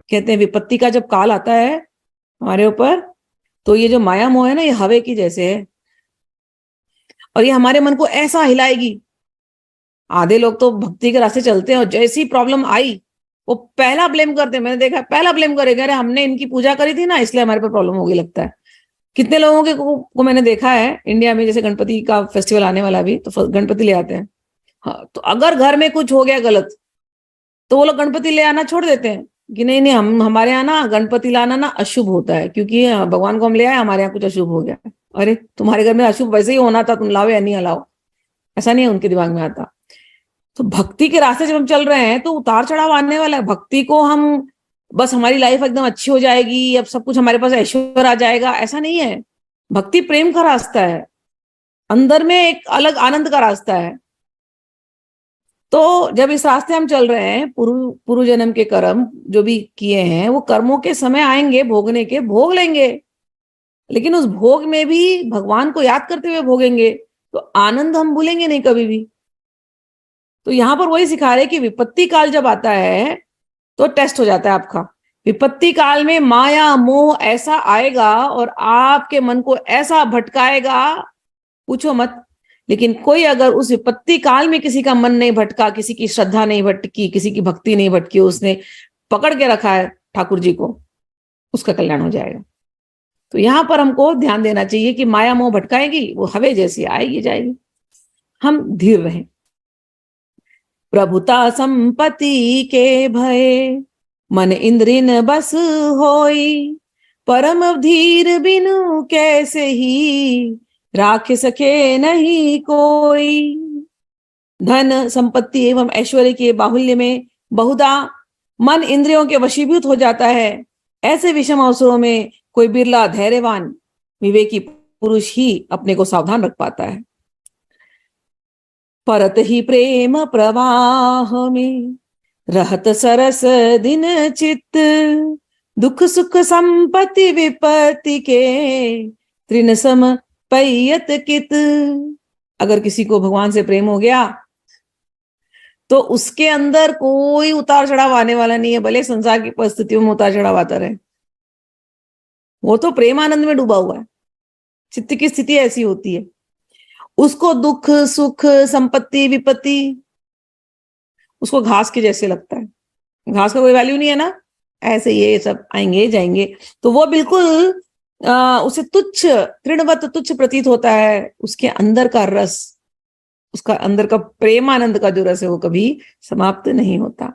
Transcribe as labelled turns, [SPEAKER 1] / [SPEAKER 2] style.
[SPEAKER 1] कहते हैं विपत्ति का जब काल आता है हमारे ऊपर, तो ये जो माया मोह है ना, ये हवे की जैसे है, और ये हमारे मन को ऐसा हिलाएगी। आधे लोग तो भक्ति के रास्ते चलते हैं और जैसी प्रॉब्लम आई वो पहला ब्लेम करते हैं, मैंने देखा पहला ब्लेम करेगा, अरे हमने इनकी पूजा करी थी ना इसलिए हमारे पर प्रॉब्लम होगी लगता है। कितने लोगों को मैंने देखा है इंडिया में, जैसे गणपति का फेस्टिवल आने वाला भी, तो गणपति ले आते हैं। हाँ, तो अगर घर में कुछ हो गया गलत तो वो लोग गणपति ले आना छोड़ देते हैं कि नहीं नहीं, हम हमारे यहाँ ना गणपति लाना ना अशुभ होता है, क्योंकि भगवान को हम ले आए, हमारे यहाँ कुछ अशुभ हो गया। अरे तुम्हारे घर में अशुभ वैसे ही होना था, तुम लाओ या नहीं लाओ, ऐसा नहीं है उनके दिमाग में आता। तो भक्ति के रास्ते जब हम चल रहे हैं तो उतार चढ़ाव आने वाला है। भक्ति को हम बस हमारी लाइफ एकदम अच्छी हो जाएगी, अब सब कुछ हमारे पास ऐश्वर्य आ जाएगा, ऐसा नहीं है। भक्ति प्रेम का रास्ता है, अंदर में एक अलग आनंद का रास्ता है। तो जब इस रास्ते हम चल रहे हैं, पूर्व जन्म के कर्म जो भी किए हैं वो कर्मों के समय आएंगे भोगने के, भोग लेंगे, लेकिन उस भोग में भी भगवान को याद करते हुए भोगेंगे, तो आनंद हम भूलेंगे नहीं कभी भी। तो यहां पर वही सिखा रहे कि विपत्ति काल जब आता है तो टेस्ट हो जाता है आपका। विपत्ति काल में माया मोह ऐसा आएगा और आपके मन को ऐसा भटकाएगा, पूछो मत। लेकिन कोई अगर उस विपत्ति काल में किसी का मन नहीं भटका, किसी की श्रद्धा नहीं भटकी, किसी की भक्ति नहीं भटकी, उसने पकड़ के रखा है ठाकुर जी को, उसका कल्याण हो जाएगा। तो यहां पर हमको ध्यान देना चाहिए कि माया मोह भटकाएगी, वो हवे जैसी आएगी जाएगी, हम धीर रहें। प्रभुता संपत्ति के भय मन इंद्रिन बस होई, परम धीर बिनु कैसे ही राख सके नहीं कोई। धन संपत्ति एवं ऐश्वर्य के बाहुल्य में बहुधा मन इंद्रियों के वशीभूत हो जाता है। ऐसे विषम अवसरों में कोई बिरला धैर्यवान विवेकी पुरुष ही अपने को सावधान रख पाता है। परत ही प्रेम प्रवाह में रहत सरस दिन चित्त, दुख सुख संपत्ति विपत्ति के त्रिन सम पैयत कित। अगर किसी को भगवान से प्रेम हो गया तो उसके अंदर कोई उतार चढ़ाव आने वाला नहीं है, भले संसार की परिस्थितियों में उतार चढ़ाव आता रहे, वो तो प्रेमानंद में डूबा हुआ है। चित्त की स्थिति ऐसी होती है, उसको दुख सुख संपत्ति विपत्ति उसको घास के जैसे लगता है। घास का कोई वैल्यू नहीं है ना, ऐसे ये सब आएंगे जाएंगे, तो वो बिल्कुल उसे तुच्छ, तृणवत तुच्छ प्रतीत होता है। उसके अंदर का रस, उसका अंदर का प्रेमानंद का जो रस है वो कभी समाप्त नहीं होता।